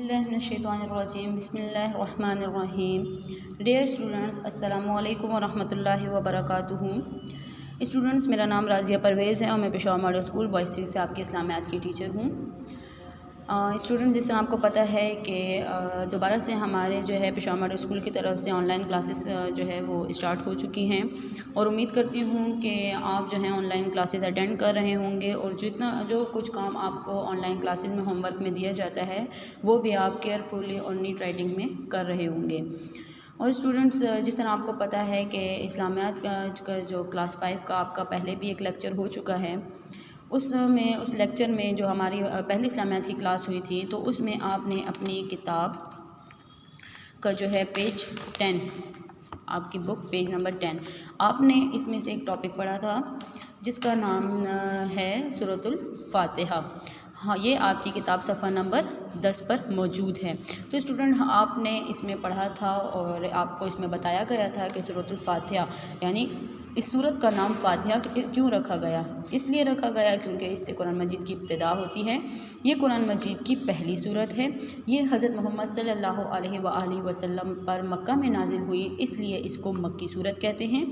औज़ुबिल्लाहिमिनश्शैतानिर्रजीम बिस्मिल्लाहिर्रहमानिर्रहीम। Dear students, अस्सलामु अलैकुम वरहमतुल्लाहि वबरकातुहू। स्टूडेंट्स, मेरा नाम राज़िया परवेज़ है और मैं पेशवा मॉडल स्कूल बॉयज़ 3 से आपकी इस्लामियात की टीचर हूँ। स्टूडेंट्स, जिस तरह आपको पता है कि दोबारा से हमारे जो है पेशवा मॉडल स्कूल की तरफ से ऑनलाइन क्लासेस जो है वो स्टार्ट हो चुकी हैं और उम्मीद करती हूँ कि आप जो हैं ऑनलाइन क्लासेस अटेंड कर रहे होंगे और जो कुछ काम आपको ऑनलाइन क्लासेस में होमवर्क में दिया जाता है वो भी आप केयरफुली और नीट राइटिंग में कर रहे होंगे। और स्टूडेंट्स, जिस तरह आपको पता है कि इस्लामियात का जो क्लास 5 का आपका पहले भी एक लेक्चर हो चुका है, उस लेक्चर में जो हमारी पहली इस्लामियात की क्लास हुई थी तो उसमें आपने अपनी किताब का जो है पेज 10, आपकी बुक पेज नंबर 10, आपने इसमें से एक टॉपिक पढ़ा था जिसका नाम है सूरतुल फातिहा। हाँ, ये आपकी किताब सफ़ा नंबर 10 पर मौजूद है। तो स्टूडेंट, आपने इसमें पढ़ा था और आपको इसमें बताया गया था कि सूरतुल फातिहा यानी इस सूरत का नाम फातिहा क्यों रखा गया। इसलिए रखा गया क्योंकि इससे कुरान मजीद की इब्तिदा होती है। ये कुरान मजीद की पहली सूरत है। ये हज़रत मोहम्मद सल्लल्लाहु अलैहि वसल्लम पर मक्का में नाजिल हुई, इसलिए इसको मक्की सूरत कहते हैं।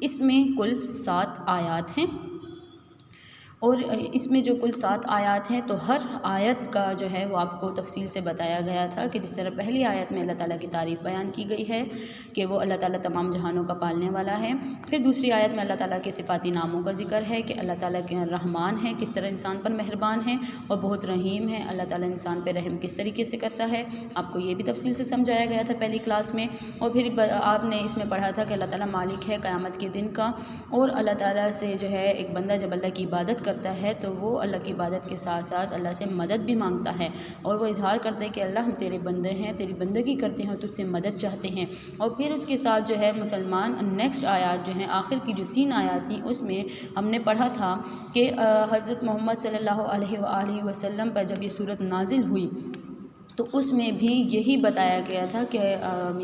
इसमें कुल 7 आयात हैं और इसमें जो कुल 7 आयत हैं तो हर आयत का जो है वो आपको तफसील से बताया गया था कि जिस तरह पहली आयत में अल्लाह ताला की तारीफ़ बयान की गई है कि वो अल्लाह ताला तमाम जहानों का पालने वाला है। फिर दूसरी आयत में अल्लाह ताला के सिफाती नामों का जिक्र है कि अल्लाह ताला के रहमान है, किस तरह इंसान पर मेहरबान है और बहुत रहीम है। अल्लाह ताला इंसान पर रहम किस तरीके से करता है, आपको ये भी तफसील से समझाया गया था पहली क्लास में। और फिर आपने इसमें पढ़ा था कि अल्लाह ताला मालिक है क़यामत के दिन का और अल्लाह ताला से जो है एक बंदा जब अल्लाह की इबादत करता है तो वो अल्लाह की इबादत के साथ साथ अल्लाह से मदद भी मांगता है और वो इजहार करता है कि अल्लाह हम तेरे बंदे हैं, तेरी बंदगी करते हैं, तुझसे मदद चाहते हैं। और फिर उसके साथ जो है मुसलमान नेक्स्ट आयत जो है आखिर की जो 3 आयत थी उसमें हमने पढ़ा था कि हज़रत मोहम्मद सल्लल्लाहु अलैहि वसल्लम पर जब ये सूरत नाजिल हुई तो उसमें भी यही बताया गया था कि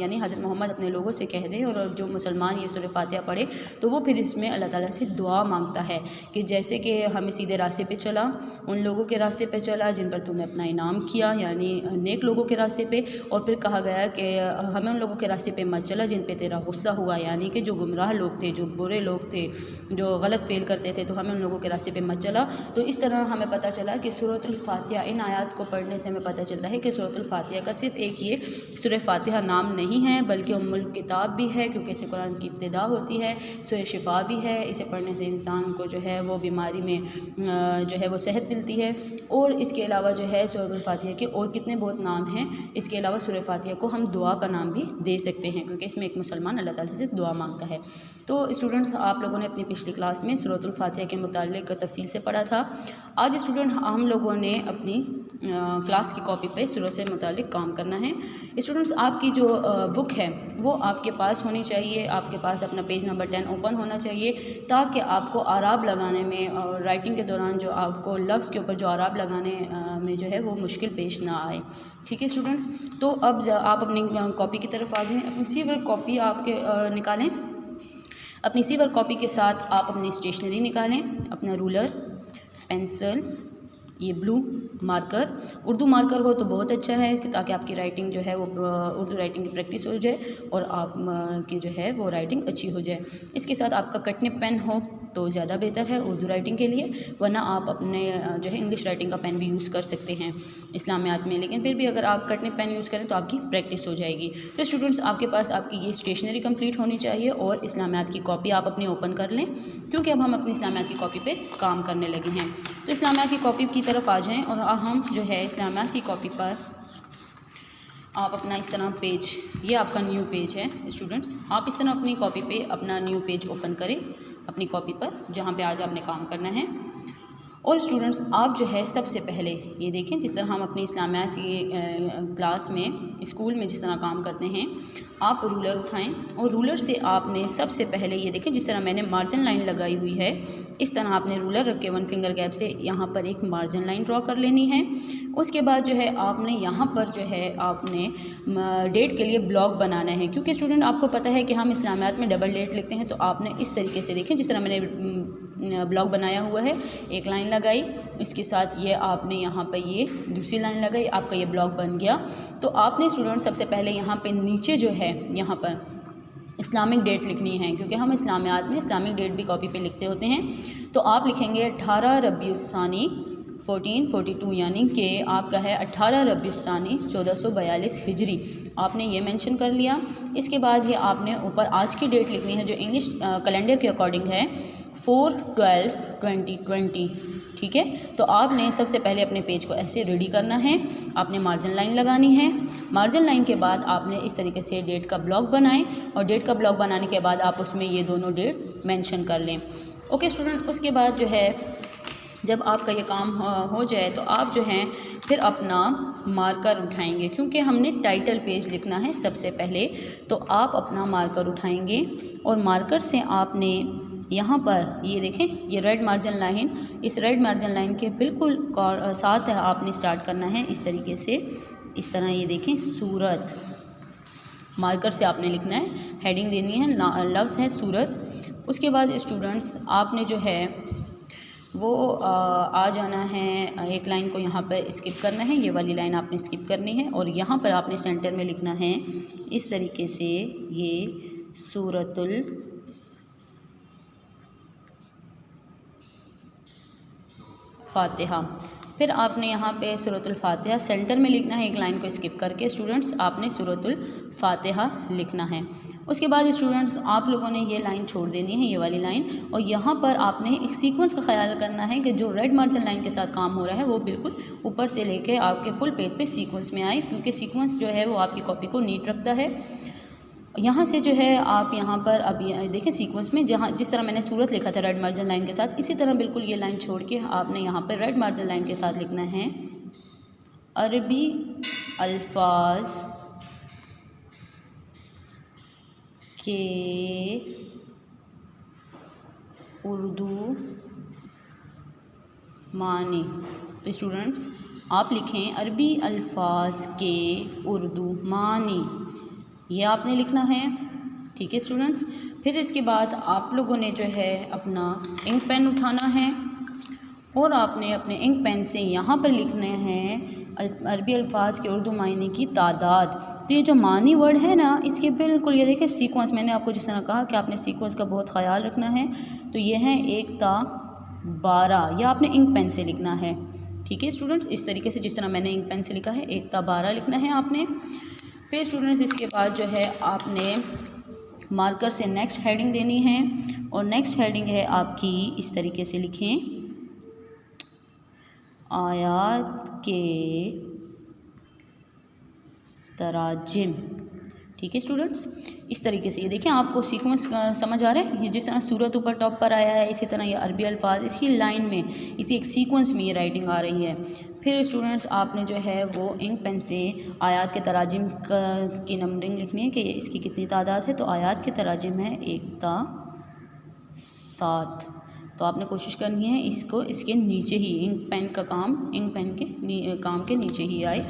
यानी हज़रत मोहम्मद अपने लोगों से कह दे और जो मुसलमान ये सूरह फातिहा पढ़े तो वो फिर इसमें अल्लाह ताला से दुआ मांगता है कि जैसे कि हमें सीधे रास्ते पे चला, उन लोगों के रास्ते पे चला जिन पर तुमने अपना इनाम किया, यानी नेक लोगों के रास्ते पे। और फिर कहा गया कि हमें उन लोगों के रास्ते पे मत चला जिन पर तेरा गुस्सा हुआ, यानी कि जो गुमराह लोग थे, जो बुरे लोग थे, जो गलत फेल करते थे, तो हमें उन लोगों के रास्ते पर मत चला। तो इस तरह हमें पता चला कि सूरतुल फातिहा, इन आयात को पढ़ने से हमें पता चलता है कि सूरतुल फातिहा का सिर्फ एक ये सूरह फातिहा नाम नहीं है बल्कि उम्मुल किताब भी है, क्योंकि इससे कुरान की इब्तिदा होती है। सूरह शिफा भी है, इसे पढ़ने से इंसान को जो है वो बीमारी में जो है वो सेहत मिलती है। और इसके अलावा जो है सूरतुल फातिहा के और कितने बहुत नाम हैं। इसके अलावा सूरह फातिहा को हम दुआ का नाम भी दे सकते हैं क्योंकि इसमें एक मुसलमान अल्लाह ताला से दुआ मांगता है। तो स्टूडेंट्स, आप लोगों ने अपनी पिछली क्लास में सूरतुल फातिहा के मुताल्लिक़ तफसील से पढ़ा था। आज स्टूडेंट हम लोगों ने अपनी क्लास की कॉपी पे सूरत से मुताल्लिक़ काम करना है। स्टूडेंट्स, आपकी जो बुक है वो आपके पास होनी चाहिए, आपके पास अपना पेज नंबर 10 ओपन होना चाहिए ताकि आपको आराब लगाने में और राइटिंग के दौरान जो आपको लफ्ज़ के ऊपर जो आराब लगाने में जो है वो मुश्किल पेश ना आए। ठीक है स्टूडेंट्स, तो अब आप अपनी कॉपी की तरफ आ जाएँ। अपनी सी वर्क कॉपी आपके निकालें। अपनी सी वर्क कॉपी के साथ आप अपनी स्टेशनरी निकालें, अपना रूलर, पेंसिल, ये ब्लू मार्कर, उर्दू मार्कर हो तो बहुत अच्छा है ताकि आपकी राइटिंग जो है वो उर्दू राइटिंग की प्रैक्टिस हो जाए और आप की जो है वो राइटिंग अच्छी हो जाए। इसके साथ आपका कटने पेन हो तो ज़्यादा बेहतर है उर्दू राइटिंग के लिए, वरना आप अपने जो है इंग्लिश राइटिंग का पेन भी यूज़ कर सकते हैं इस्लामियात में, लेकिन फिर भी अगर आप कटने पेन यूज़ करें तो आपकी प्रैक्टिस हो जाएगी। तो स्टूडेंट्स, आपके पास आपकी ये स्टेशनरी कंप्लीट होनी चाहिए और इस्लामियात की कॉपी आप अपनी ओपन कर लें क्योंकि अब हम अपनी इस्लामियात की कॉपी पर काम करने लगे हैं। तो इस्लामियात की कॉपी की तरफ आ जाएँ और हम जो है इस्लामियात की कॉपी पर आप अपना इस तरह पेज, ये आपका न्यू पेज है स्टूडेंट्स, आप इस तरह अपनी कॉपी पे अपना न्यू पेज ओपन करें अपनी कॉपी पर जहाँ पे आज आपने काम करना है। और स्टूडेंट्स, आप जो है सबसे पहले ये देखें जिस तरह हम अपनी इस्लामियात की क्लास में स्कूल में जिस तरह काम करते हैं, आप रूलर उठाएं और रूलर से आपने सबसे पहले ये देखें जिस तरह मैंने मार्जिन लाइन लगाई हुई है, इस तरह आपने रूलर रख के 1 फिंगर गैप से यहाँ पर एक मार्जिन लाइन ड्रॉ कर लेनी है। उसके बाद जो है आपने यहाँ पर जो है आपने डेट के लिए ब्लॉक बनाना है, क्योंकि स्टूडेंट आपको पता है कि हम इस्लामियात में डबल डेट लिखते हैं। तो आपने इस तरीके से देखें जिस तरह मैंने ब्लॉक बनाया हुआ है, एक लाइन लगाई, इसके साथ ये आपने यहाँ पर ये दूसरी लाइन लगाई, आपका ये ब्लॉक बन गया। तो आपने स्टूडेंट सबसे पहले यहाँ पे नीचे जो है यहाँ पर इस्लामिक डेट लिखनी है, क्योंकि हम इस्लामियात में इस्लामिक डेट भी कॉपी पे लिखते होते हैं। तो आप लिखेंगे 18 रबीउस्सानी 1442, यानी कि आपका है 18 रबीउस्सानी 1442 हिजरी, आपने ये मेंशन कर लिया। इसके बाद ये आपने ऊपर आज की डेट लिखनी है जो इंग्लिश कैलेंडर के अकॉर्डिंग है 4/12/2020, ठीक है। तो आपने सबसे पहले अपने पेज को ऐसे रेडी करना है, आपने मार्जिन लाइन लगानी है। मार्जिन लाइन के बाद आपने इस तरीके से डेट का ब्लॉक बनाएं और डेट का ब्लॉक बनाने के बाद आप उसमें ये दोनों डेट मेंशन कर लें। ओके स्टूडेंट, उसके बाद जो है जब आपका ये काम हो जाए तो आप जो हैं फिर अपना मार्कर उठाएंगे, क्योंकि हमने टाइटल पेज लिखना है सबसे पहले। तो आप अपना मार्कर उठाएंगे और मार्कर से आपने यहाँ पर ये देखें, ये रेड मार्जिन लाइन, इस रेड मार्जिन लाइन के बिल्कुल साथ आपने स्टार्ट करना है इस तरीके से, इस तरह ये देखें सूरत, मार्कर से आपने लिखना है, हेडिंग देनी है, लफ्ज़ है सूरत। उसके बाद स्टूडेंट्स आपने जो है वो आ जाना है, एक लाइन को यहाँ पर स्किप करना है, ये वाली लाइन आपने स्किप करनी है और यहाँ पर आपने सेंटर में लिखना है इस तरीके से ये सूरतुल फातिहा। फिर आपने यहाँ पे सूरतुल फातिहा सेंटर में लिखना है, एक लाइन को स्किप करके स्टूडेंट्स आपने सूरतुल फातिहा लिखना है। उसके बाद स्टूडेंट्स आप लोगों ने ये लाइन छोड़ देनी है, ये वाली लाइन, और यहाँ पर आपने एक सीक्वेंस का ख्याल करना है कि जो रेड मार्जिन लाइन के साथ काम हो रहा है वो बिल्कुल ऊपर से लेके आपके फुल पेज पे सीक्वेंस में आए, क्योंकि सीक्वेंस जो है वो आपकी कॉपी को नीट रखता है। यहाँ से जो है आप यहाँ पर अब देखें सीक्वेंस में जहाँ जिस तरह मैंने सूरत लिखा था रेड मार्जिन लाइन के साथ, इसी तरह बिल्कुल ये लाइन छोड़ के आपने यहाँ पर रेड मार्जिन लाइन के साथ लिखना है अरबी अल्फाज के उर्दू मानी। तो स्टूडेंट्स आप लिखें अरबी अल्फाज के उर्दू मानी, ये आपने लिखना है, ठीक है स्टूडेंट्स। फिर इसके बाद आप लोगों ने जो है अपना इंक पेन उठाना है और आपने अपने इंक पेन से यहाँ पर लिखने हैं अरबी अल्फाज के उर्दू मायने की तादाद। तो ये जो मानी वर्ड है ना, इसके बिल्कुल ये देखिए सीक्वेंस, मैंने आपको जिस तरह कहा कि आपने सीक्वेंस का बहुत ख्याल रखना है। तो ये है 1 ता 12, यह आपने इंक पेन से लिखना है, ठीक है स्टूडेंट्स। इस तरीके से जिस तरह मैंने इंक पेन से लिखा है 1 ता 12 लिखना है आपने। फिर स्टूडेंट्स इसके बाद जो है आपने मार्कर से नेक्स्ट हेडिंग देनी है और नेक्स्ट हेडिंग है आपकी इस तरीके से लिखें आयात के तराजिम, ठीक है स्टूडेंट्स। इस तरीके से ये देखें, आपको सीक्वेंस समझ आ रहा है, ये जिस तरह सूरत ऊपर टॉप पर आया है इसी तरह ये अरबी अल्फाज इसी लाइन में इसी एक सीक्वेंस में ये राइटिंग आ रही है। फिर स्टूडेंट्स आपने जो है वो इंक पेन से आयात के तराजिम की नंबरिंग लिखनी है कि इसकी कितनी तादाद है। तो आयात के तराजिम है 1 ता 7। तो आपने कोशिश करनी है इसको इसके नीचे ही इंक पेन का काम इंक पेन के काम के नीचे ही आए।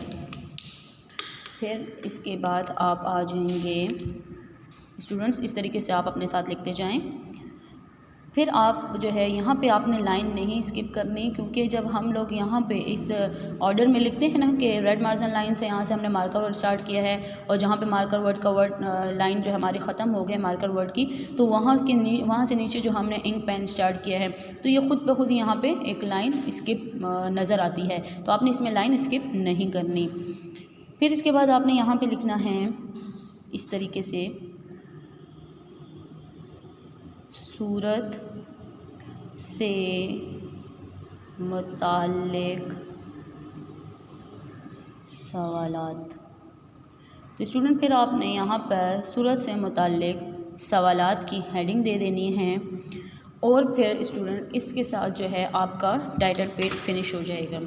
फिर इसके बाद आप आ जाएंगे स्टूडेंट्स, इस तरीके से आप अपने साथ लिखते जाएं। फिर आप जो है यहाँ पे आपने लाइन नहीं स्किप करनी, क्योंकि जब हम लोग यहाँ पे इस ऑर्डर में लिखते हैं ना कि रेड मार्जिन लाइन से यहाँ से हमने मार्कर वर्ड स्टार्ट किया है और जहाँ पे मार्कर वर्ड का लाइन जो हमारी ख़त्म हो गई मार्कर वर्ड की, तो वहाँ से नीचे जो हमने इंक पेन स्टार्ट किया है तो ये ख़ुद ब खुद यहाँ पे एक लाइन स्किप नज़र आती है। तो आपने इसमें लाइन स्किप नहीं करनी। फिर इसके बाद आपने यहाँ पर लिखना है इस तरीके से सूरत से मुताल्लिक़ सवालात। तो स्टूडेंट फिर आपने यहाँ पर सूरत से मुताल्लिक़ सवालात की हेडिंग दे देनी है और फिर स्टूडेंट इसके साथ जो है आपका टाइटल पेज फिनिश हो जाएगा।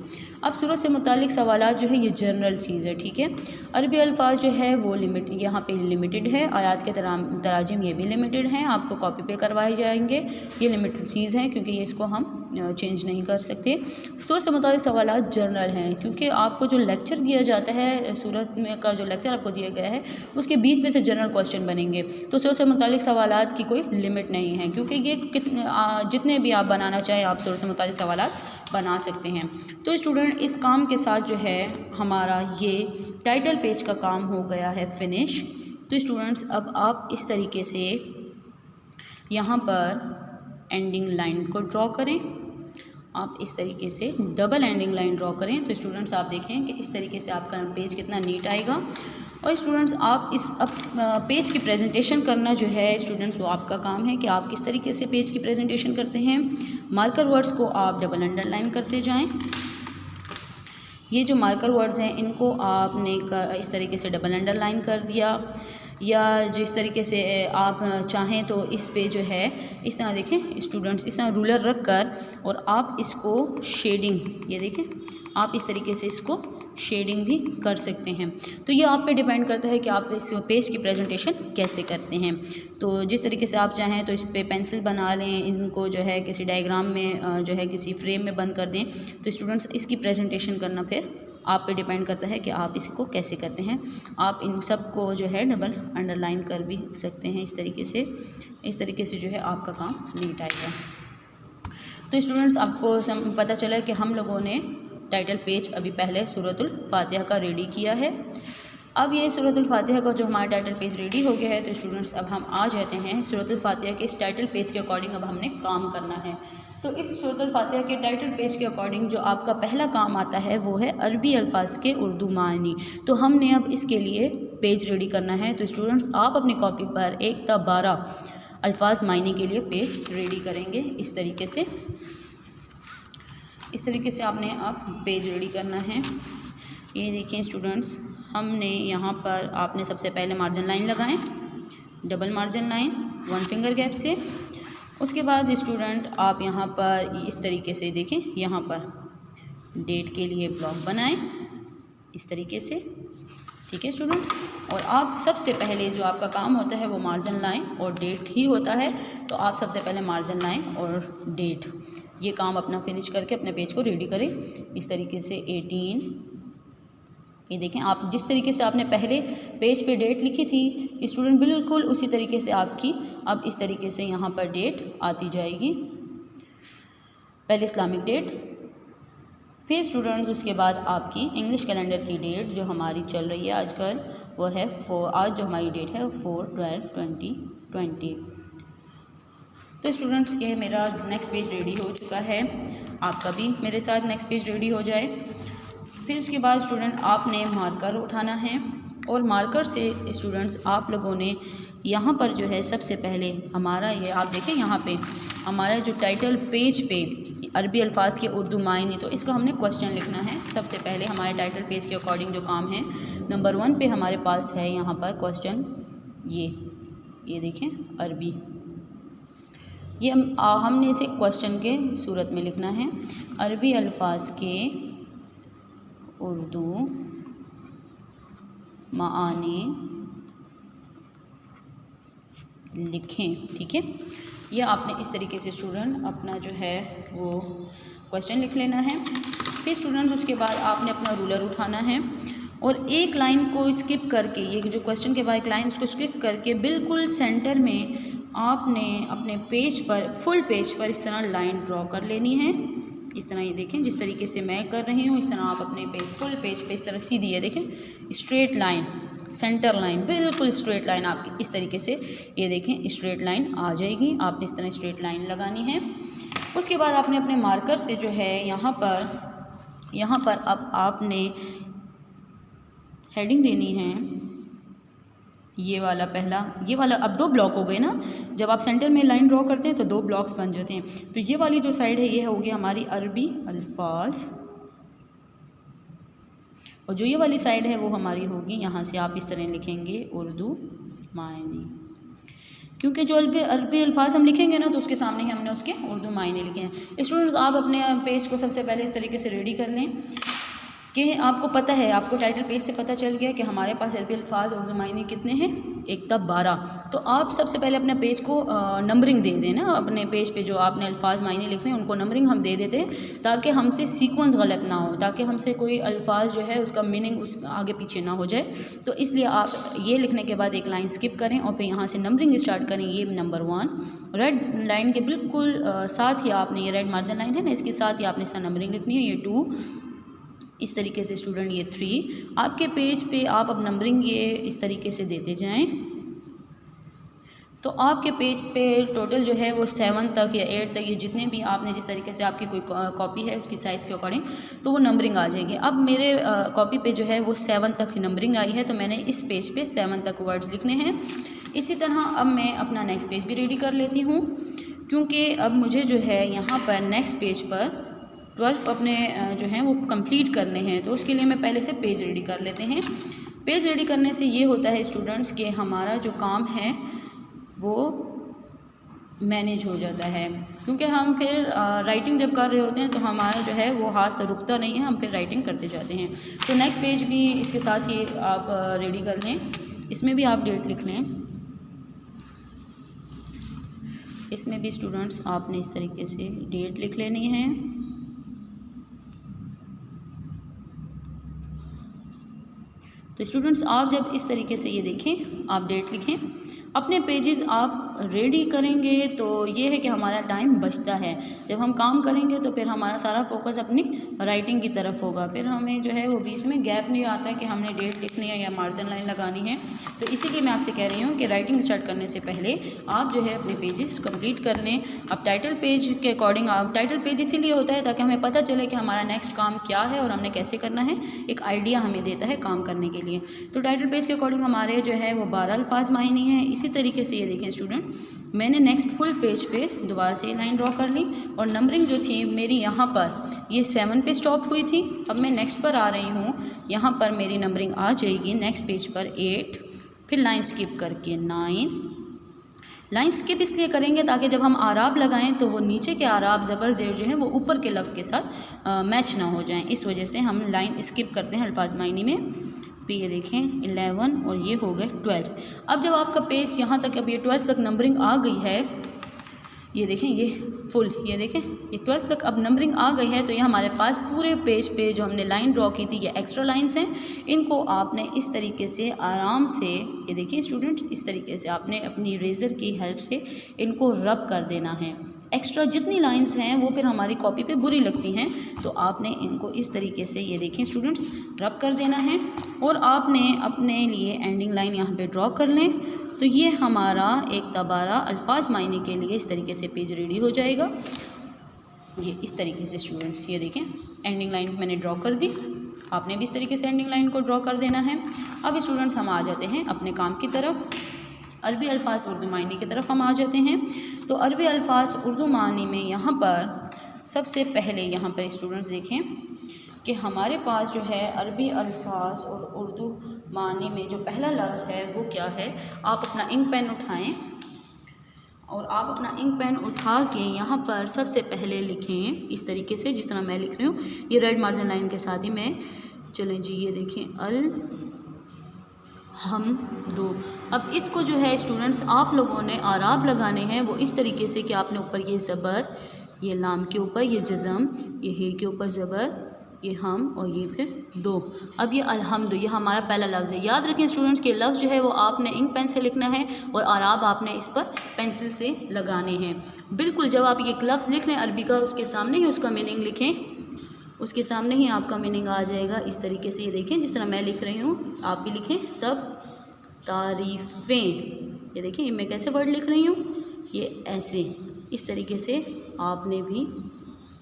अब सूरत से मुताल्लिक़ सवालात जो है ये जनरल चीज़ है, ठीक है। अरबी अल्फाज जो है वो यहाँ पे लिमिटेड है, आयात के तराजिम ये भी लिमिटेड हैं, आपको कॉपी पे करवाए जाएंगे, ये लिमिटेड चीज़ है क्योंकि ये इसको हम चेंज नहीं कर सकते। सूरत से मुताल्लिक़ सवालात जनरल हैं, क्योंकि आपको जो लेक्चर दिया जाता है सूरत में का जो लेक्चर आपको दिया गया है उसके बीच में से जनरल क्वेश्चन बनेंगे। तो सूरत से मुताल्लिक़ सवालात की कोई लिमिट नहीं है, क्योंकि ये जितने भी आप बनाना चाहें आप सूरत से मुताल्लिक़ सवालात बना सकते हैं। तो स्टूडेंट इस काम के साथ जो है हमारा ये टाइटल पेज का काम हो गया है फिनिश। तो स्टूडेंट्स अब आप इस तरीके से यहाँ पर एंडिंग लाइन को ड्रॉ करें। आप इस तरीके से डबल एंडिंग लाइन ड्रॉ करें तो स्टूडेंट्स आप देखें कि इस तरीके से आपका पेज कितना नीट आएगा। और स्टूडेंट्स आप इस पेज की प्रेजेंटेशन करना जो है स्टूडेंट्स वो आपका काम है कि आप किस तरीके से पेज की प्रेजेंटेशन करते हैं। मार्कर वर्ड्स को आप डबल अंडरलाइन करते जाएं। ये जो मार्कर वर्ड्स हैं इनको आपने इस तरीके से डबल अंडरलाइन कर दिया, या जिस तरीके से आप चाहें तो इस पे जो है इस तरह देखें स्टूडेंट्स, इस तरह रूलर रख कर और आप इसको शेडिंग, ये देखें आप इस तरीके से इसको शेडिंग भी कर सकते हैं। तो ये आप पे डिपेंड करता है कि आप इस पेज की प्रेजेंटेशन कैसे करते हैं। तो जिस तरीके से आप चाहें तो इस पे पेंसिल बना लें, इनको जो है किसी डायग्राम में जो है किसी फ्रेम में बंद कर दें। तो स्टूडेंट्स इसकी प्रेजेंटेशन करना फिर आप पे डिपेंड करता है कि आप इसको कैसे करते हैं। आप इन सब को जो है डबल अंडरलाइन कर भी सकते हैं इस तरीके से जो है आपका काम नीट आएगा। तो स्टूडेंट्स आपको पता चला कि हम लोगों ने टाइटल पेज अभी पहले सूरतुल फातिहा का रेडी किया है। अब ये सूरतुल फातिहा का जो हमारा टाइटल पेज रेडी हो गया है तो स्टूडेंट्स अब हम आ जाते हैं सूरतुल फातिहा के इस टाइटल पेज के अकॉर्डिंग अब हमने काम करना है। तो इस सूरतुल फातिहा के टाइटल पेज के अकॉर्डिंग जो आपका पहला काम आता है वो है अरबी अल्फाज के उर्दू मानी। तो हमने अब इसके लिए पेज रेडी करना है। तो स्टूडेंट्स आप अपनी कॉपी पर 1 ta 12 अल्फाज मायने के लिए पेज रेडी करेंगे। इस तरीके से आपने आप पेज रेडी करना है। ये देखिए स्टूडेंट्स, हमने यहाँ पर आपने सबसे पहले मार्जिन लाइन लगाएं, double margin line 1 finger gap से। उसके बाद स्टूडेंट आप यहाँ पर इस तरीके से देखें, यहाँ पर डेट के लिए ब्लॉक बनाएं इस तरीके से, ठीक है स्टूडेंट्स। और आप सबसे पहले जो आपका काम होता है वो मार्जिन लाइन और डेट ही होता है। तो आप सबसे पहले मार्जिन लाइन और डेट ये काम अपना फिनिश करके अपने पेज को रेडी करें। इस तरीके से 18, ये देखें आप जिस तरीके से आपने पहले पेज पे डेट लिखी थी स्टूडेंट बिल्कुल उसी तरीके से आपकी अब इस तरीके से यहाँ पर डेट आती जाएगी। पहले इस्लामिक डेट, फिर स्टूडेंट्स उसके बाद आपकी इंग्लिश कैलेंडर की डेट जो हमारी चल रही है आजकल वो है आज जो हमारी डेट है 4/12/2020। तो स्टूडेंट्स ये मेरा नेक्स्ट पेज रेडी हो चुका है। आपका भी मेरे साथ नेक्स्ट पेज रेडी हो जाए। फिर उसके बाद स्टूडेंट आपने मार्कर उठाना है और मार्कर से स्टूडेंट्स आप लोगों ने यहाँ पर जो है सबसे पहले हमारा ये आप देखें यहाँ पे हमारा जो टाइटल पेज पे अरबी अल्फाज के उर्दू मायने, तो इसका हमने क्वेश्चन लिखना है। सबसे पहले हमारे टाइटल पेज के अकॉर्डिंग जो काम है नंबर 1 पे हमारे पास है यहाँ पर क्वेश्चन, ये देखें अरबी, ये हमने इसे क्वेश्चन के सूरत में लिखना है। अरबी अल्फाज के उर्दू मानी लिखें, ठीक है। यह आपने इस तरीके से स्टूडेंट अपना जो है वो क्वेश्चन लिख लेना है। फिर स्टूडेंट्स उसके बाद आपने अपना रूलर उठाना है और एक लाइन को स्किप करके, ये जो क्वेश्चन के बाद एक लाइन उसको स्किप करके बिल्कुल सेंटर में आपने अपने पेज पर फुल पेज पर इस तरह लाइन ड्रॉ कर लेनी है। इस तरह ये देखें जिस तरीके से मैं कर रही हूँ इस तरह आप अपने पेज फुल पेज पे इस तरह सीधी है देखें स्ट्रेट लाइन, सेंटर लाइन, बिल्कुल स्ट्रेट लाइन आपकी इस तरीके से ये देखें स्ट्रेट लाइन आ जाएगी। आपने इस तरह स्ट्रेट लाइन लगानी है। उसके बाद आपने अपने मार्कर से जो है यहाँ पर अब आपने हेडिंग देनी है। ये वाला अब 2 ब्लॉक हो गए ना, जब आप सेंटर में लाइन ड्रॉ करते हैं तो 2 ब्लॉक्स बन जाते हैं। तो ये वाली जो साइड है ये होगी हमारी अरबी अल्फाज और जो ये वाली साइड है वो हमारी होगी, यहाँ से आप इस तरह लिखेंगे उर्दू मायने, क्योंकि जो अरबी अल्फाज हम लिखेंगे ना तो उसके सामने ही हमने उसके उर्दू मायने लिखे हैं। स्टूडेंट्स आप अपने पेज को सबसे पहले इस तरीके से रेडी कर लें। कि आपको पता है, आपको टाइटल पेज से पता चल गया कि हमारे पास अरबी अल्फाज उर्दू मायने कितने हैं, 1 तक 12। तो आप सबसे पहले अपने पेज को नंबरिंग दे दें ना, अपने पेज पे जो आपने अल्फाज मायने लिखने हैं उनको नंबरिंग हम दे देते हैं, ताकि हमसे सीक्वेंस गलत ना हो, ताकि हमसे कोई अल्फाज जो है उसका मीनिंग उस आगे पीछे ना हो जाए। तो इसलिए आप ये लिखने के बाद एक लाइन स्किप करें और फिर यहाँ से नंबरिंग स्टार्ट करें। ये नंबर 1 रेड लाइन के बिल्कुल साथ ही आपने, ये रेड मार्जिन लाइन है ना, इसके साथ ही आपने इसका नंबरिंग लिखनी है। ये 2, इस तरीके से स्टूडेंट ये 3। आपके पेज पे आप अब नंबरिंग ये इस तरीके से देते जाएं, तो आपके पेज पे टोटल जो है वो 7 तक या 8 तक, ये जितने भी आपने जिस तरीके से आपकी कोई कॉपी है उसकी साइज़ के अकॉर्डिंग तो वो नंबरिंग आ जाएगी। अब मेरे कॉपी पे जो है वो 7 तक नंबरिंग आई है, तो मैंने इस पेज पे 7 तक वर्ड्स लिखने हैं। इसी तरह अब मैं अपना नेक्स्ट पेज भी रेडी कर लेती हूँ, क्योंकि अब मुझे जो है यहाँ पर नेक्स्ट पेज पर 12 अपने जो हैं वो कंप्लीट करने हैं। तो उसके लिए मैं पहले से पेज रेडी कर लेते हैं। पेज रेडी करने से ये होता है स्टूडेंट्स कि हमारा जो काम है वो मैनेज हो जाता है, क्योंकि हम फिर राइटिंग जब कर रहे होते हैं तो हमारा जो है वो हाथ रुकता नहीं है, हम फिर राइटिंग करते जाते हैं। तो नेक्स्ट पेज भी इसके साथ ही आप रेडी कर लें, इसमें भी आप डेट लिख लें। इसमें भी स्टूडेंट्स आपने इस तरीके से डेट लिख लेनी है। तो स्टूडेंट्स आप जब इस तरीके से ये देखें, आप डेट लिखें, अपने पेजेस आप रेडी करेंगे तो ये है कि हमारा टाइम बचता है। जब हम काम करेंगे तो फिर हमारा सारा फोकस अपनी राइटिंग की तरफ होगा, फिर हमें जो है वो बीच में गैप नहीं आता है कि हमने डेट लिखनी है या मार्जिन लाइन लगानी है। तो इसीलिए मैं आपसे कह रही हूँ कि राइटिंग स्टार्ट करने से पहले आप जो है अपने पेजेस कंप्लीट कर लें। अब टाइटल पेज के अकॉर्डिंग, आप टाइटल पेज इसीलिए होता है ताकि हमें पता चले कि हमारा नेक्स्ट काम क्या है और हमने कैसे करना है, एक आइडिया हमें देता है काम करने के लिए। तो टाइटल पेज के अकॉर्डिंग हमारे जो है वो 12 अल्फाज मायने हैं। इसी तरीके से ये देखें स्टूडेंट, मैंने नेक्स्ट फुल पेज पे दोबारा से लाइन ड्रॉ कर ली और नंबरिंग जो थी मेरी यहाँ पर ये 7 पे स्टॉप हुई थी। अब मैं नेक्स्ट पर आ रही हूँ, यहाँ पर मेरी नंबरिंग आ जाएगी नेक्स्ट पेज पर 8, फिर लाइन स्किप करके 9। लाइन स्किप इसलिए करेंगे ताकि जब हम आराब लगाएं तो वो नीचे के आराब ज़बर ज़ेर जो है वो ऊपर के लफ्ज़ के साथ मैच ना हो जाएं, इस वजह से हम लाइन स्किप करते हैं अल्फाज मायने में। फिर ये देखें 11 और ये हो गए 12। अब जब आपका पेज यहाँ तक, अब ये 12 तक नंबरिंग आ गई है, ये देखें ये फुल, ये देखें ये 12 तक अब नंबरिंग आ गई है, तो ये हमारे पास पूरे पेज पे जो हमने लाइन ड्रॉ की थी ये एक्स्ट्रा लाइंस हैं। इनको आपने इस तरीके से आराम से, ये देखिए स्टूडेंट्स, इस तरीके से आपने अपनी रेज़र की हेल्प से इनको रब कर देना है। एक्स्ट्रा जितनी लाइंस हैं वो फिर हमारी कॉपी पे बुरी लगती हैं, तो आपने इनको इस तरीके से, ये देखें स्टूडेंट्स, रब कर देना है और आपने अपने लिए एंडिंग लाइन यहाँ पे ड्रॉ कर लें। तो ये हमारा 1 तक 12 अल्फाज मायने के लिए इस तरीके से पेज रेडी हो जाएगा। ये इस तरीके से स्टूडेंट्स, ये देखें एंडिंग लाइन मैंने ड्रॉ कर दी, आपने भी इस तरीके से एंडिंग लाइन को ड्रॉ कर देना है। अब स्टूडेंट्स हम आ जाते हैं अपने काम की तरफ, अरबी अल्फाज उर्दू मायने की तरफ हम आ जाते हैं। तो अरबी अल्फाज उर्दू मायने में यहाँ पर सबसे पहले यहाँ पर स्टूडेंट्स देखें कि हमारे पास जो है अरबी अल्फाज और उर्दू मायने में जो पहला लफ्ज़ है वो क्या है। आप अपना इंक पेन उठाएं और आप अपना इंक पेन उठा के यहाँ पर सबसे पहले लिखें इस तरीके से जिस तरह मैं लिख रही हूँ, ये रेड मार्जिन लाइन के साथ ही मैं, चलें जी, ये देखें अल हम दो। अब इसको जो है स्टूडेंट्स आप लोगों ने आराब लगाने हैं वो इस तरीके से कि आपने ऊपर ये ज़बर, ये लाम के ऊपर ये जज़म, ये हे के ऊपर ज़बर, ये हम और ये फिर दो। अब ये अलहम्दु, ये हमारा पहला लफ्ज़ है। याद रखें स्टूडेंट्स के लफ्ज़ जो है वो आपने इंक पेन से लिखना है और आराब आपने इस पर पेंसिल से लगाने हैं। बिल्कुल जब आप ये लफ्ज़ लिख लें अरबी का, उसके सामने ही उसका मीनिंग लिखें, उसके सामने ही आपका मीनिंग आ जाएगा इस तरीके से। ये देखें जिस तरह मैं लिख रही हूँ आप भी लिखें, सब तारीफ़ें। ये देखिए मैं कैसे वर्ड लिख रही हूँ, ये ऐसे, इस तरीके से आपने भी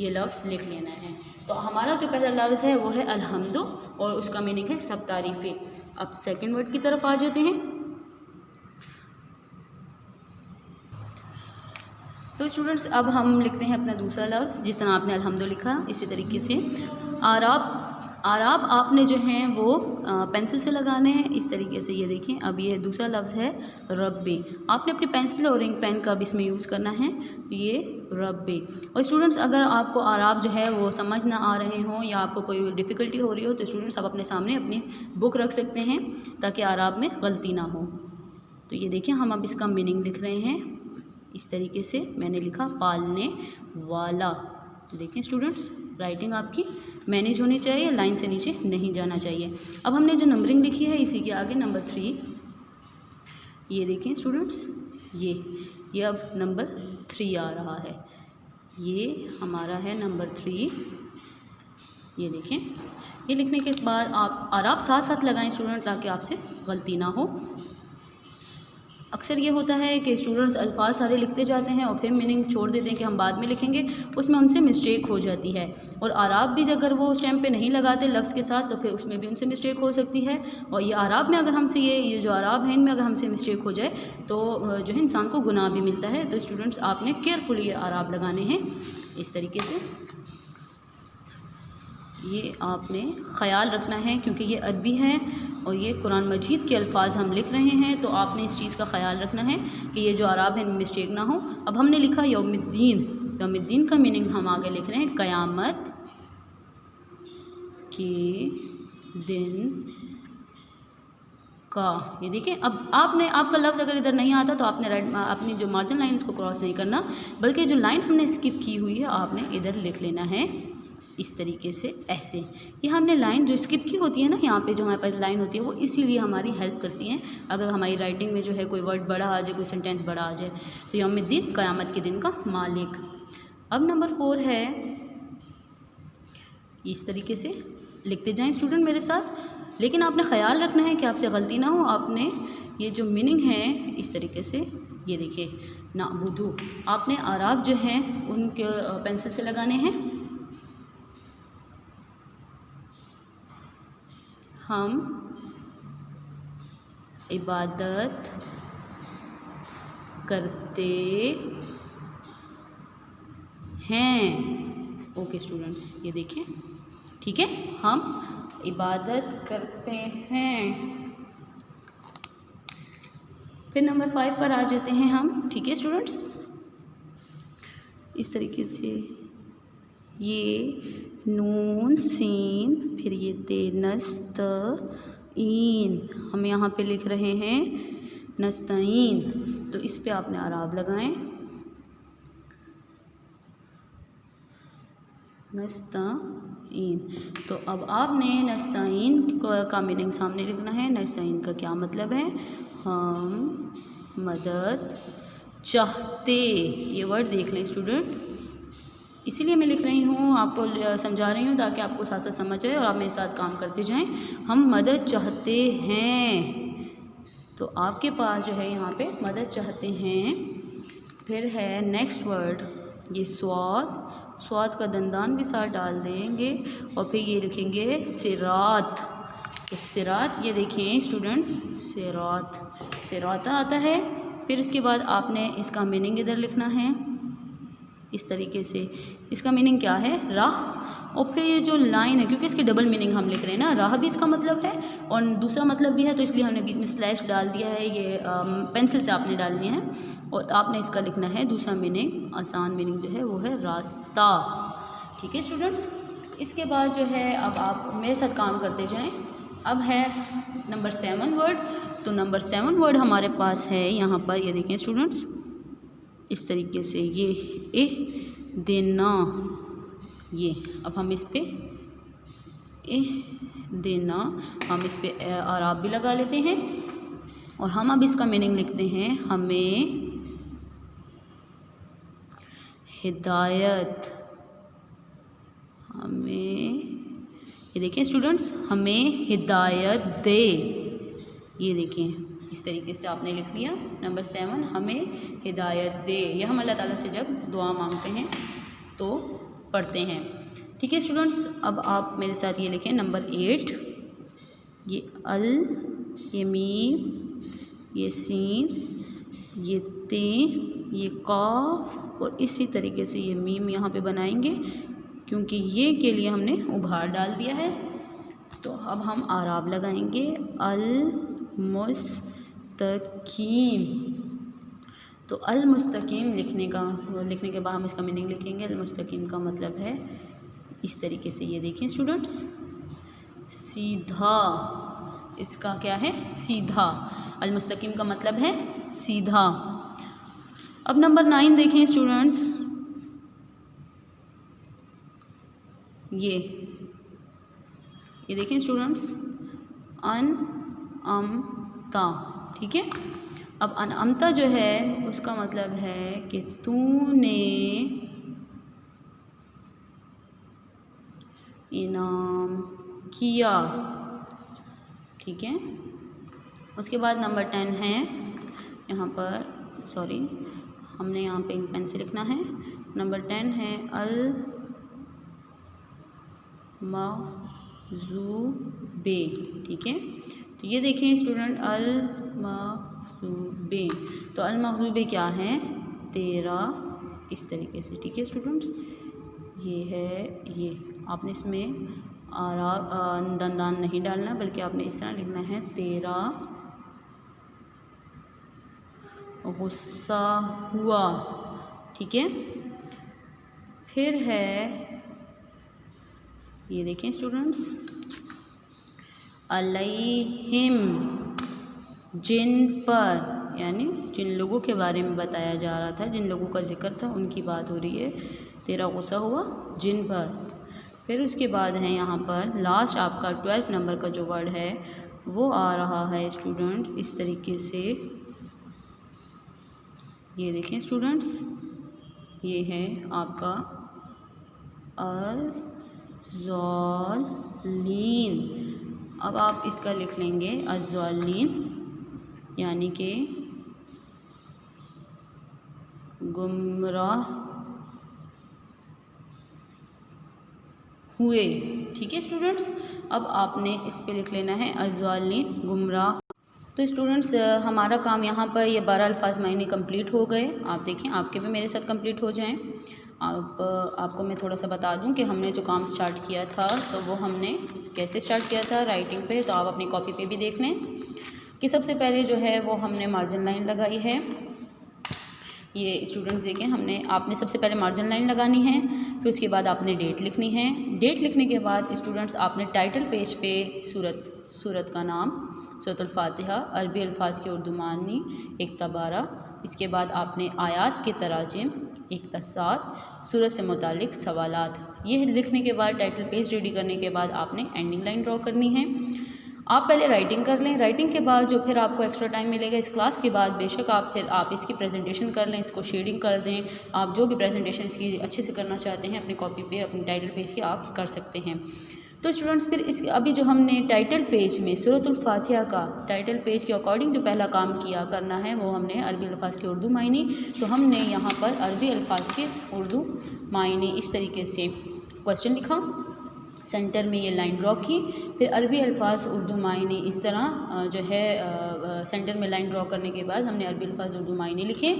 ये लफ्ज़ लिख लेना है। तो हमारा जो पहला लफ्ज़ है वो है अलहम्दु और उसका मीनिंग है सब तारीफ़ें। अब सेकंड वर्ड की तरफ आ जाते हैं। तो स्टूडेंट्स अब हम लिखते हैं अपना दूसरा लफ्ज़, जिस तरह आपने अलहम्दु लिखा इसी तरीके से आराब आराब आपने जो हैं वो पेंसिल से लगाने हैं इस तरीके से। ये देखें, अब ये दूसरा लफ्ज़ है रब्बे। आपने अपनी पेंसिल और इंक पेन का भी इसमें यूज़ करना है, ये रब्बे। और स्टूडेंट्स, अगर आपको आराब जो है वो समझ ना आ रहे हों या आपको कोई डिफ़िकल्टी हो रही हो तो स्टूडेंट्स आप अपने सामने अपनी बुक रख सकते हैं ताकि आराब में गलती ना हो। तो ये देखें, हम अब इसका मीनिंग लिख रहे हैं इस तरीके से। मैंने लिखा पालने वाला। तो देखें स्टूडेंट्स, राइटिंग आपकी मैनेज होनी चाहिए, लाइन से नीचे नहीं जाना चाहिए। अब हमने जो नंबरिंग लिखी है इसी के आगे नंबर 3, ये देखें स्टूडेंट्स, ये अब नंबर 3 आ रहा है। ये हमारा है नंबर 3। ये देखें, ये लिखने के बाद आप आराब साथ साथ लगाएं स्टूडेंट ताकि आपसे गलती ना हो। अक्सर ये होता है कि स्टूडेंट्स अल्फाज सारे लिखते जाते हैं और फिर मीनिंग छोड़ देते हैं कि हम बाद में लिखेंगे, उसमें उनसे मिस्टेक हो जाती है। और आराब भी अगर वो उस टाइम पे नहीं लगाते लफ्ज़ के साथ तो फिर उसमें भी उनसे मिस्टेक हो सकती है। और ये आराब में अगर हमसे ये जो आराब है इनमें अगर हमसे मिस्टेक हो जाए तो जो है इंसान को गुनाह भी मिलता है। तो स्टूडेंट्स आपने केयरफुली ये आराब लगाने हैं इस तरीके से। ये आपने ख़याल रखना है क्योंकि ये अरबी है और ये कुरान मजीद के अल्फाज हम लिख रहे हैं, तो आपने इस चीज़ का ख़याल रखना है कि ये जो आराब है मिस्टेक ना हो। अब हमने लिखा यौमुद्दीन। यौमुद्दीन का मीनिंग हम आगे लिख रहे हैं क़यामत के दिन का। ये देखें, अब आपने आपका लफ्ज़ अगर इधर नहीं आता तो आपने अपनी जो मार्जिन लाइन इसको क्रॉस नहीं करना, बल्कि जो लाइन हमने स्किप की हुई है आपने इधर लिख लेना है इस तरीके से, ऐसे। ये हमने लाइन जो स्किप की होती है ना, यहाँ पे जो हमारे पास लाइन होती है वो इसीलिए हमारी हेल्प करती हैं अगर हमारी राइटिंग में जो है कोई वर्ड बड़ा आ जाए, कोई सेंटेंस बड़ा आ जाए। तो यौमुद्दीन क़यामत के दिन का मालिक। अब नंबर 4 है, इस तरीके से लिखते जाएं स्टूडेंट मेरे साथ, लेकिन आपने ख़याल रखना है कि आपसे गलती ना हो। आपने ये जो मीनिंग है इस तरीके से, ये देखिए नाबुदू, आपने आराब जो हैं उनके पेंसिल से लगाने हैं। हम इबादत करते हैं। ओके स्टूडेंट्स, ये देखें, ठीक है, हम इबादत करते हैं। फिर नंबर 5 पर आ जाते हैं हम, ठीक है स्टूडेंट्स, इस तरीके से। ये नून सीन, फिर ये ते नस्तईन, हम यहाँ पे लिख रहे हैं नस्तईन, तो इस पे आपने आराब लगाएं नस्तईन। तो अब आपने नस्तईन का मीनिंग सामने लिखना है। नस्तईन का क्या मतलब है? हम मदद चाहते। ये वर्ड देख लें स्टूडेंट, इसीलिए मैं लिख रही हूँ, आपको समझा रही हूँ ताकि आपको साथ साथ समझ आए और आप मेरे साथ काम करते जाएं। हम मदद चाहते हैं, तो आपके पास जो है यहाँ पे मदद चाहते हैं। फिर है नेक्स्ट वर्ड, ये स्वाद, स्वाद का दंदान भी साथ डाल देंगे और फिर ये लिखेंगे सिरात। तो सिरात, ये देखें स्टूडेंट्स, सिरात, सिराता आता है। फिर इसके बाद आपने इसका मीनिंग इधर लिखना है इस तरीके से। इसका मीनिंग क्या है? राह। और फिर ये जो लाइन है, क्योंकि इसके डबल मीनिंग हम लिख रहे हैं ना, राह भी इसका मतलब है और दूसरा मतलब भी है, तो इसलिए हमने बीच में स्लैश डाल दिया है। ये पेंसिल से आपने डालनी है और आपने इसका लिखना है दूसरा मीनिंग, आसान मीनिंग जो है वो है रास्ता। ठीक है स्टूडेंट्स, इसके बाद जो है अब आप मेरे साथ काम करते जाएं। अब है नंबर 7 वर्ड। तो नंबर 7 वर्ड हमारे पास है यहाँ पर, ये देखें स्टूडेंट्स, इस तरीके से, ये देना। ये अब हम इस पे देना, हम इस पे आराब भी लगा लेते हैं और हम अब इसका मीनिंग लिखते हैं, हमें हिदायत, हमें, ये देखें स्टूडेंट्स, हमें हिदायत दे। ये देखें इस तरीके से आपने लिख लिया नंबर 7, हमें हिदायत दे। यह हम अल्लाह ताला से जब दुआ मांगते हैं तो पढ़ते हैं। ठीक है स्टूडेंट्स, अब आप मेरे साथ ये लिखें नंबर 8, ये अल, ये मीम, ये सीन, ये ते, ये काफ और इसी तरीके से ये मीम यहाँ पे बनाएंगे क्योंकि ये के लिए हमने उभार डाल दिया है। तो अब हम आराब लगाएंगे, अल मुस्तकीम। तो अल मुस्तकीम लिखने के बाद हम इसका मीनिंग लिखेंगे। अल मुस्तकीम का मतलब है इस तरीके से, ये देखें स्टूडेंट्स, सीधा। इसका क्या है? सीधा। अल मुस्तकीम का मतलब है सीधा। अब नंबर 9 देखें स्टूडेंट्स, ये देखें स्टूडेंट्स, अनअमता। ठीक है। अब अनअमता जो है उसका मतलब है कि तूने इनाम किया। ठीक है। उसके बाद नंबर 10 है यहाँ पर, सॉरी हमने यहाँ पे पेन से लिखना है। नंबर 10 है अल मग़ज़ूबे। ठीक है। तो ये देखें स्टूडेंट, अल मग़ज़ूबे। तो अल मग़ज़ूबे क्या है? तेरा, इस तरीके से। ठीक है स्टूडेंट्स, ये है, ये आपने इसमें दंदान नहीं डालना, बल्कि आपने इस तरह लिखना है, तेरा गुस्सा हुआ। ठीक है। फिर है, ये देखें स्टूडेंट्स, अलैहिम, जिन पर, यानी जिन लोगों के बारे में बताया जा रहा था, जिन लोगों का जिक्र था, उनकी बात हो रही है। तेरा गुस्सा हुआ जिन पर। फिर उसके बाद है यहाँ पर लास्ट आपका 12 नंबर का जो वर्ड है वो आ रहा है स्टूडेंट इस तरीके से, ये देखें स्टूडेंट्स, ये है आपका अज़्ज़ालिमीन। अब आप इसका लिख लेंगे अज़्ज़ालिमीन, यानी कि गुमराह हुए। ठीक है स्टूडेंट्स। अब आपने इस पे लिख लेना है अज़्ज़ालिमीन, गुमराह। तो स्टूडेंट्स हमारा काम यहाँ पर ये 12 अल्फाज मायने कंप्लीट हो गए। आप देखें, आपके भी मेरे साथ कंप्लीट हो जाएं। आपको मैं थोड़ा सा बता दूं कि हमने जो काम स्टार्ट किया था तो वो हमने कैसे स्टार्ट किया था राइटिंग पे। तो आप अपनी कॉपी पे भी देख लें कि सबसे पहले जो है वो हमने मार्जिन लाइन लगाई है। ये स्टूडेंट्स देखें, आपने सबसे पहले मार्जिन लाइन लगानी है, फिर उसके बाद आपने डेट लिखनी है। डेट लिखने के बाद स्टूडेंट्स आपने टाइटल पेज पे सूरत का नाम, सूरतुल फातिहा, अरबी अल्फाज के उर्दू मानी 1-12। इसके बाद आपने आयात के तराजिम 1-7, सूरत से मुतालिक सवालात। ये लिखने के बाद टाइटल पेज रेडी करने के बाद आपने एंडिंग लाइन ड्रॉ करनी है। आप पहले राइटिंग कर लें। राइटिंग के बाद जो फिर आपको एक्स्ट्रा टाइम मिलेगा इस क्लास के बाद, बेशक आप इसकी प्रेजेंटेशन कर लें, इसको शेडिंग कर दें। आप जो भी प्रेजेंटेशन इसकी अच्छे से करना चाहते हैं अपनी कॉपी पे, अपनी टाइटल पेज की, आप कर सकते हैं। तो स्टूडेंट्स फिर अभी जो हमने टाइटल पेज में सूरतुल फातिहा का टाइटल पेज के अकॉर्डिंग जो पहला काम करना है वो हमने अरबी अल्फाज के उर्दू मायने। तो हमने यहाँ पर अरबी अल्फाज के उर्दू मायने इस तरीके से क्वेश्चन लिखा, सेंटर में ये लाइन ड्रॉ की, फिर अरबी अल्फाज उर्दू मायने इस तरह जो है सेंटर में लाइन ड्रॉ करने के बाद हमने अरबी अल्फाज उर्दू मायने लिखे।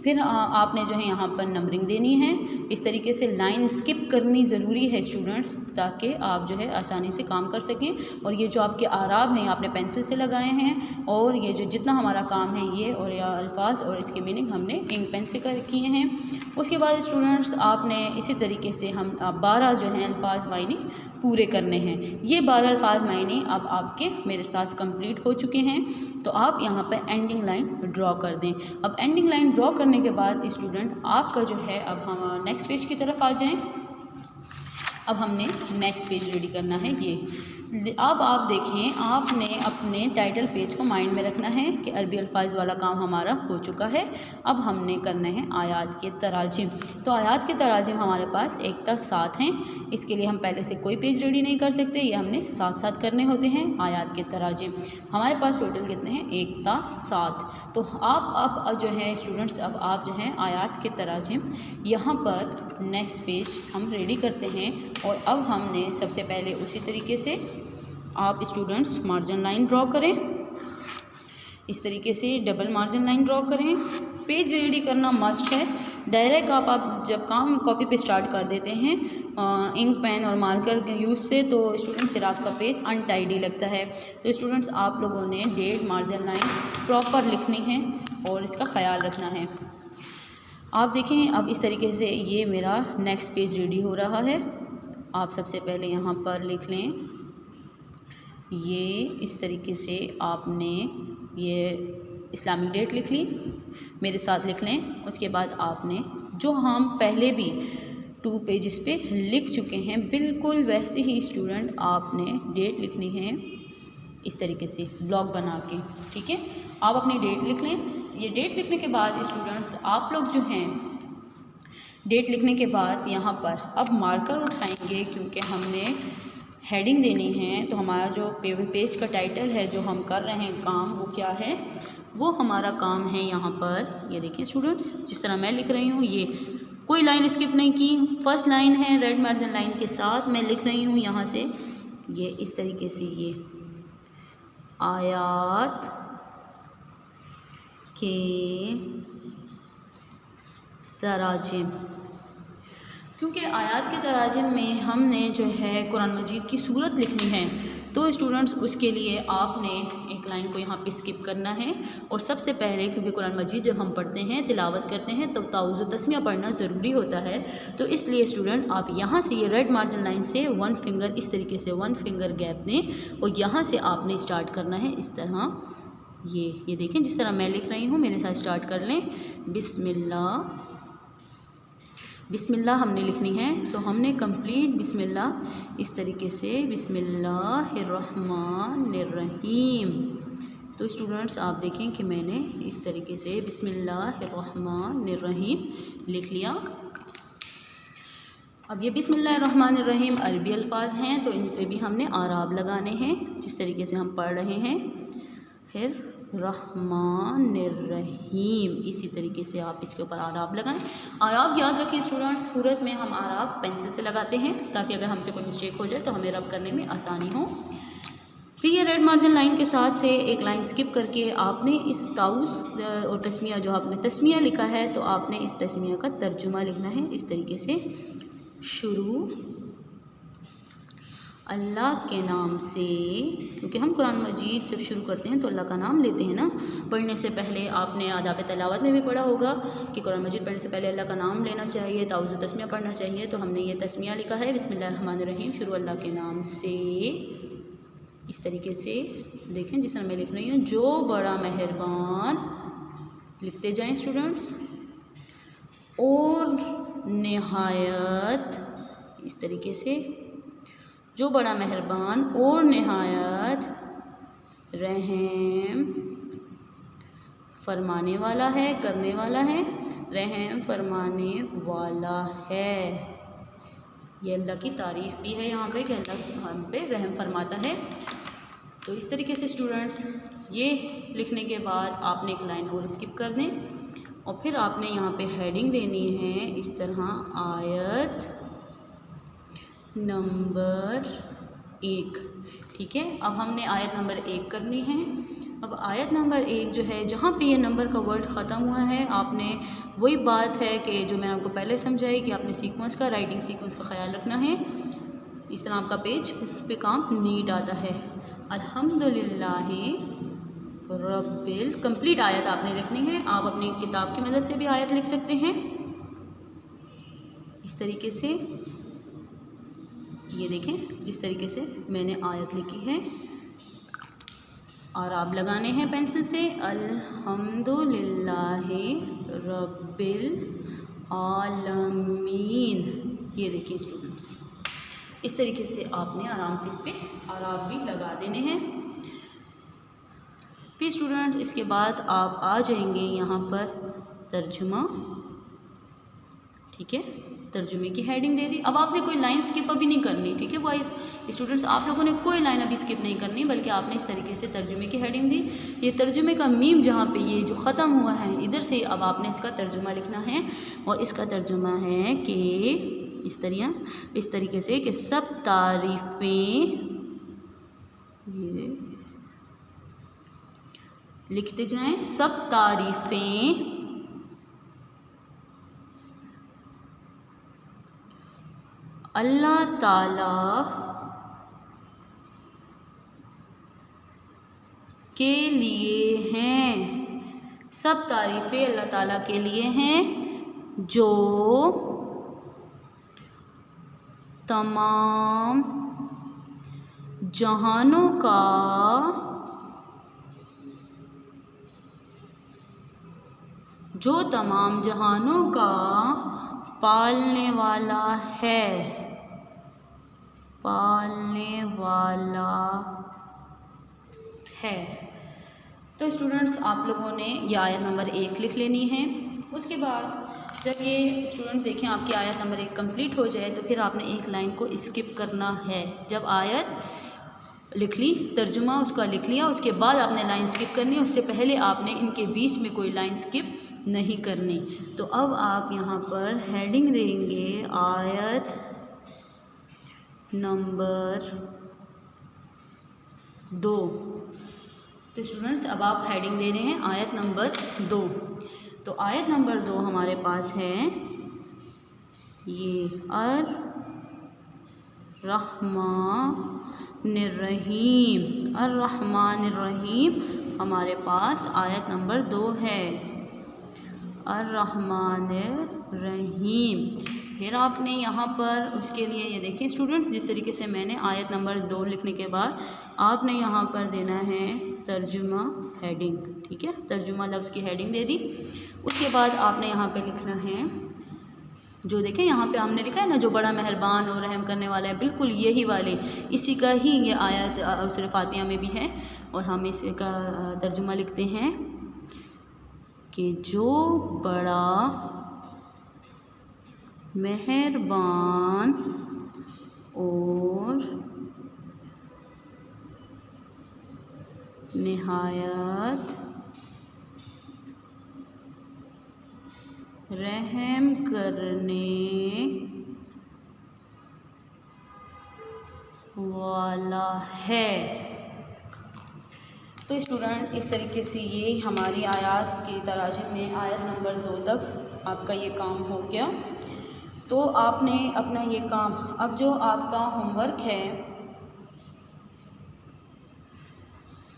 फिर आपने जो है यहाँ पर नंबरिंग देनी है। इस तरीके से लाइन स्किप करनी ज़रूरी है स्टूडेंट्स, ताकि आप जो है आसानी से काम कर सकें। और ये जो आपके आराब हैं आपने पेंसिल से लगाए हैं, और ये जो जितना हमारा काम है ये और या अल्फाज और इसके मीनिंग हमने इंक पेन से किए हैं। उसके बाद स्टूडेंट्स आपने इसी तरीके से 12 जो हैं अल्फाज मायने पूरे करने हैं। ये 12 अल्फाज मायने अब आपके मेरे साथ कंप्लीट हो चुके हैं। तो आप यहाँ पर एंडिंग लाइन ड्रॉ कर दें। अब एंडिंग लाइन ड्रॉ करने के बाद स्टूडेंट आपका जो है, अब हम नेक्स्ट पेज की तरफ आ जाएं। अब हमने नेक्स्ट पेज रेडी करना है। ये अब आप देखें, आपने अपने टाइटल पेज को माइंड में रखना है कि अरबी अल्फाज वाला काम हमारा हो चुका है। अब हमने करना है आयात के तराजिम। तो आयात के तराजिम हमारे पास 1-7 हैं। इसके लिए हम पहले से कोई पेज रेडी नहीं कर सकते, ये हमने साथ करने होते हैं। आयात के तराजिम हमारे पास टोटल कितने हैं? 1-7। तो आप जो है स्टूडेंट्स, अब आप जो हैं आयात के तराजिम यहाँ पर नेक्स्ट पेज हम रेडी करते हैं। और अब हमने सबसे पहले उसी तरीके से आप स्टूडेंट्स मार्जिन लाइन ड्रॉ करें, इस तरीके से डबल मार्जिन लाइन ड्रॉ करें। पेज रेडी करना मस्ट है, डायरेक्ट आप जब काम कॉपी पे स्टार्ट कर देते हैं इंक पेन और मार्कर के यूज़ से, तो स्टूडेंट फिर आपका पेज अनटाइडी लगता है। तो स्टूडेंट्स आप लोगों ने डेट मार्जिन लाइन प्रॉपर लिखनी है और इसका ख्याल रखना है। आप देखें अब इस तरीके से ये मेरा नेक्स्ट पेज रेडी हो रहा है। आप सबसे पहले यहाँ पर लिख लें, ये इस तरीके से आपने ये इस्लामिक डेट लिख ली, मेरे साथ लिख लें। उसके बाद आपने जो हम पहले भी 2 पेजेस पे लिख चुके हैं बिल्कुल वैसे ही स्टूडेंट आपने डेट लिखनी है इस तरीके से ब्लॉक बना के, ठीक है। आप अपनी डेट लिख लें। ये डेट लिखने के बाद स्टूडेंट्स आप लोग जो हैं डेट लिखने के बाद यहाँ पर अब मार्कर उठाएंगे, क्योंकि हमने हेडिंग देनी है। तो हमारा जो पेज का टाइटल है जो हम कर रहे हैं काम, वो क्या है, वो हमारा काम है यहाँ पर। ये देखिए स्टूडेंट्स, जिस तरह मैं लिख रही हूँ, ये कोई लाइन स्किप नहीं की। फर्स्ट लाइन है रेड मार्जिन लाइन के साथ मैं लिख रही हूँ यहाँ से, ये इस तरीके से ये आयात के तराजिम, क्योंकि आयात के तराजिम में हमने जो है कुरान मजीद की सूरत लिखनी है। तो स्टूडेंट्स उसके लिए आपने एक लाइन को यहाँ पे स्किप करना है। और सबसे पहले क्योंकि कुरान मजीद जब हम पढ़ते हैं, तिलावत करते हैं, तब ताउज़ व तस्मिया पढ़ना ज़रूरी होता है। तो इसलिए स्टूडेंट आप यहाँ से ये रेड मार्जिन लाइन से 1 फिंगर इस तरीके से 1 फिंगर गैप दें और यहाँ से आपने स्टार्ट करना है इस तरह। ये देखें जिस तरह मैं लिख रही हूँ, मेरे साथ स्टार्ट कर लें। बिस्मिल्लाह, बिस्मिल्लाह हमने लिखनी है। तो हमने कंप्लीट बिस्मिल्लाह इस तरीके से बिस्मिल्लाहिर्रहमानिर्रहीम। तो स्टूडेंट्स आप देखें कि मैंने इस तरीके से बिस्मिल्लाहिर्रहमानिर्रहीम लिख लिया। अब ये बिस्मिल्लाहिर्रहमानिर्रहीम अरबी अल्फाज हैं, तो इन पे भी हमने आराब लगाने हैं जिस तरीके से हम पढ़ रहे हैं। फिर रहमानिर्रहीम, इसी तरीके से आप इसके ऊपर आराब लगाएं। आराब याद रखें स्टूडेंट्स, सूरत में हम आराब पेंसिल से लगाते हैं ताकि अगर हमसे कोई मिस्टेक हो जाए तो हमें रब करने में आसानी हो। फिर ये रेड मार्जिन लाइन के साथ से एक लाइन स्किप करके आपने इस ताउस और तस्मिया, जो आपने तस्मिया लिखा है, तो आपने इस तस्मिया का तर्जुमा लिखना है इस तरीके से। शुरू अल्लाह के नाम से, क्योंकि हम कुरान मजीद जब शुरू करते हैं तो अल्लाह का नाम लेते हैं ना। पढ़ने से पहले आपने आदाब तलावत में भी पढ़ा होगा कि कुरान मजीद पढ़ने से पहले अल्लाह का नाम लेना चाहिए, ताउज़ तस्मिया पढ़ना चाहिए। तो हमने ये तस्मिया लिखा है बिस्मिल्लाहिर्रहमानिर्रहीम, शुरू अल्लाह के नाम से, इस तरीके से देखें जिस तरह मैं लिख रही हूँ। जो बड़ा मेहरबान, लिखते जाएँ स्टूडेंट्स, और नहायत, इस तरीके से जो बड़ा मेहरबान और नहायत रहम फरमाने वाला है, करने वाला है, रहम फरमाने वाला है। ये अल्लाह की तारीफ़ भी है यहाँ पे कि अल्लाह हम पे रहम फरमाता है। तो इस तरीके से स्टूडेंट्स ये लिखने के बाद आपने एक लाइन और स्किप कर दें और फिर आपने यहाँ पे हेडिंग देनी है इस तरह, आयत नंबर 1, ठीक है। अब हमने आयत नंबर 1 करनी है। अब आयत नंबर 1 जो है, जहाँ पे ये नंबर का वर्ड ख़त्म हुआ है, आपने वही बात है कि जो मैंने आपको पहले समझाई कि आपने सीक्वेंस का, राइटिंग सीक्वेंस का ख्याल रखना है। इस तरह आपका पेज पे काम नीट आता है। अल्हम्दुलिल्लाहि रब्बिल, कंप्लीट आयत आपने लिखनी है। आप अपनी किताब की मदद से भी आयत लिख सकते हैं इस तरीके से। ये देखें जिस तरीके से मैंने आयत लिखी है, और आप लगाने हैं पेंसिल से अल्हम्दुलिल्लाहि रब्बिल आलमीन। ये देखिए स्टूडेंट्स, इस तरीके से आपने आराम से इस पर आराम भी लगा देने हैं। फिर स्टूडेंट इसके बाद आप आ जाएंगे यहाँ पर तर्जुमा, ठीक है। तर्जुमे की हेडिंग दे दी। अब आपने कोई लाइन स्किप अभी नहीं करनी, ठीक है बॉयज़। स्टूडेंट्स आप लोगों ने कोई लाइन अभी स्किप नहीं करनी, बल्कि आपने इस तरीके से तर्जुमे की हेडिंग दी। ये तर्जुमे का मीम जहाँ पे ये जो ख़त्म हुआ है, इधर से अब आपने इसका तर्जुमा लिखना है। और इसका तर्जुमा है कि इस तरीके से कि सब तारीफ़ें, ये लिखते जाएं, सब तारीफ़ें अल्लाह ताला के लिए हैं। सब तारीफ़ें अल्लाह ताला के लिए हैं जो तमाम जहानों का पालने वाला है। तो स्टूडेंट्स, आप लोगों ने ये आयत नंबर 1 लिख लेनी है। उसके बाद जब ये स्टूडेंट्स देखें आपकी आयत नंबर 1 कंप्लीट हो जाए तो फिर आपने एक लाइन को स्किप करना है। जब आयत लिख ली, तर्जुमा उसका लिख लिया, उसके बाद आपने लाइन स्किप करनी है। उससे पहले आपने इनके बीच में कोई लाइन स्किप नहीं करनी। तो अब आप यहाँ पर हेडिंग देंगे आयत नंबर 2। तो स्टूडेंट्स, अब आप हेडिंग दे रहे हैं आयत नंबर 2। तो आयत नंबर 2 हमारे पास है ये अर्रहमानिर्रहीम हमारे पास आयत नंबर 2 है। अर्रहमानिर्रहीम। फिर आपने यहाँ पर उसके लिए ये देखें स्टूडेंट्स, जिस तरीके से मैंने आयत नंबर 2 लिखने के बाद आपने यहाँ पर देना है तर्जुमा हेडिंग। ठीक है, तर्जुमा लफ्ज़ की हेडिंग दे दी। उसके बाद आपने यहाँ पे लिखना है, जो देखें यहाँ पे हमने लिखा है ना, जो बड़ा मेहरबान और रहम करने वाला है, बिल्कुल यही वाले, इसी का ही ये आयत सूरह फातिहा में भी है। और हम इसका तर्जुमा लिखते हैं कि जो बड़ा मेहरबान और निहायत रहम करने वाला है। तो स्टूडेंट, इस तरीके से ये हमारी आयत की तराजुम में आयत नंबर 2 तक आपका ये काम हो गया। तो आपने अपना ये काम, अब जो आपका होमवर्क है,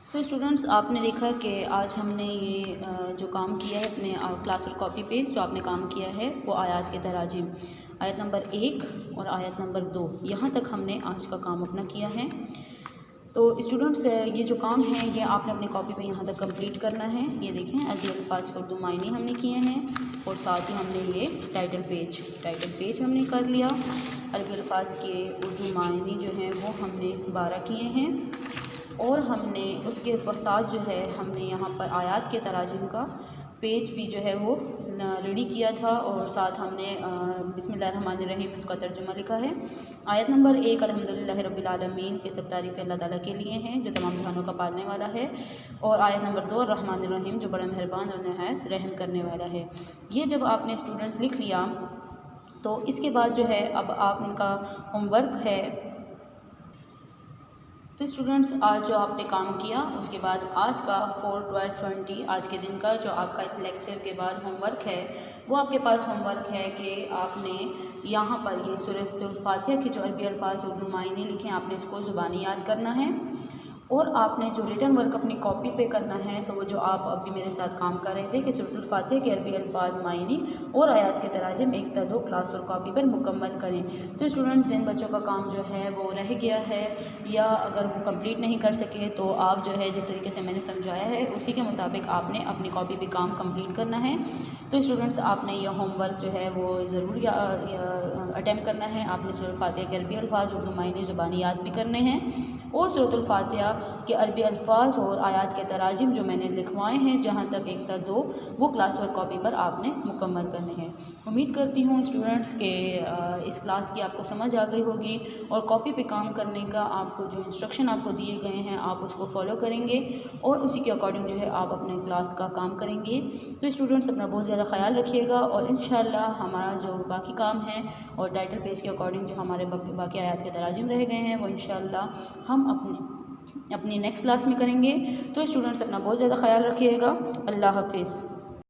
तो स्टूडेंट्स आपने देखा कि आज हमने ये जो काम किया है अपने क्लास और कॉपी पे, जो आपने काम किया है वो आयत के तराजिम आयत नंबर 1 और आयत नंबर 2, यहाँ तक हमने आज का काम अपना किया है। तो स्टूडेंट्स, ये जो काम है ये आपने अपनी कॉपी पे यहाँ तक कंप्लीट करना है। ये देखें, अरबी अल्फाज़ के उर्दू मायने हमने किए हैं और साथ ही हमने ये टाइटल पेज हमने कर लिया। अरबी अल्फाज़ के उर्दू मायने जो हैं वो हमने 12 किए हैं और हमने उसके साथ जो है हमने यहाँ पर आयत के तराजिम का पेज भी जो है वो रेडी किया था और साथ हमने बिस्मिल्लाहिर्रहमानिर्रहीम उसका तर्जुमा लिखा है। आयत नंबर 1 अल्हम्दुलिल्लाहि रब्बिल आलमीन के सब तारीफ़ें अल्लाह ताला के लिए हैं जो तमाम जहानों का पालने वाला है। और आयत नंबर 2 रहमानिर्रहीम जो बड़ा मेहरबान और नहायत रहम करने वाला है। ये जब आपने स्टूडेंट्स लिख लिया तो इसके बाद जो है अब आप उनका होमवर्क है। तो स्टूडेंट्स, आज जो आपने काम किया उसके बाद आज का 4/12/20 आज के दिन का जो आपका इस लेक्चर के बाद होमवर्क है वो आपके पास होमवर्क है कि आपने यहाँ पर ये सूरह फातिहा के जो अरबी अल्फाज उर्दू मायने लिखे हैं आपने इसको ज़ुबानी याद करना है। और आपने जो रिटन वर्क अपनी कॉपी पे करना है तो वो जो आप अभी मेरे साथ काम कर रहे थे कि सूरह फातिहा के अरबी अल्फाज मायने और आयत के तराजिम 1-2 क्लास और कॉपी पर मुकम्मल करें। तो स्टूडेंट्स, जिन बच्चों का काम जो है वो रह गया है या अगर वो कंप्लीट नहीं कर सके तो आप जो है जिस तरीके से मैंने समझाया है उसी के मुताबिक आपने अपनी कॉपी पे काम कंप्लीट करना है। तो स्टूडेंट्स, आपने यह होमवर्क जो है वो ज़रूर अटैम्प्ट करना है। आपने सूरह फातिहा के अरबी अल्फाज उर्दू मायने ज़ुबानी याद भी करने हैं और सूरह फातिहा के अरबी अल्फाज और आयत के तराजिम जो मैंने लिखवाए हैं जहाँ तक 1-2 वो क्लास वर्क कॉपी पर आपने मुकम्मल करने हैं। उम्मीद करती हूँ स्टूडेंट्स के इस क्लास की आपको समझ आ गई होगी और कॉपी पे काम करने का आपको जो इंस्ट्रक्शन आपको दिए गए हैं आप उसको फॉलो करेंगे और उसी के अकॉर्डिंग जो है आप अपने क्लास का काम करेंगे। तो स्टूडेंट्स, अपना बहुत ज़्यादा ख्याल रखिएगा और इंशाल्लाह हमारा जो बाकी काम है और टाइटल पेज के अकॉर्डिंग जो हमारे बाकी आयत के तराजिम रह गए हैं वो इंशाल्लाह हम अपनी नेक्स्ट क्लास में करेंगे। तो स्टूडेंट्स, अपना बहुत ज़्यादा ख्याल रखिएगा। अल्लाह हाफिज़।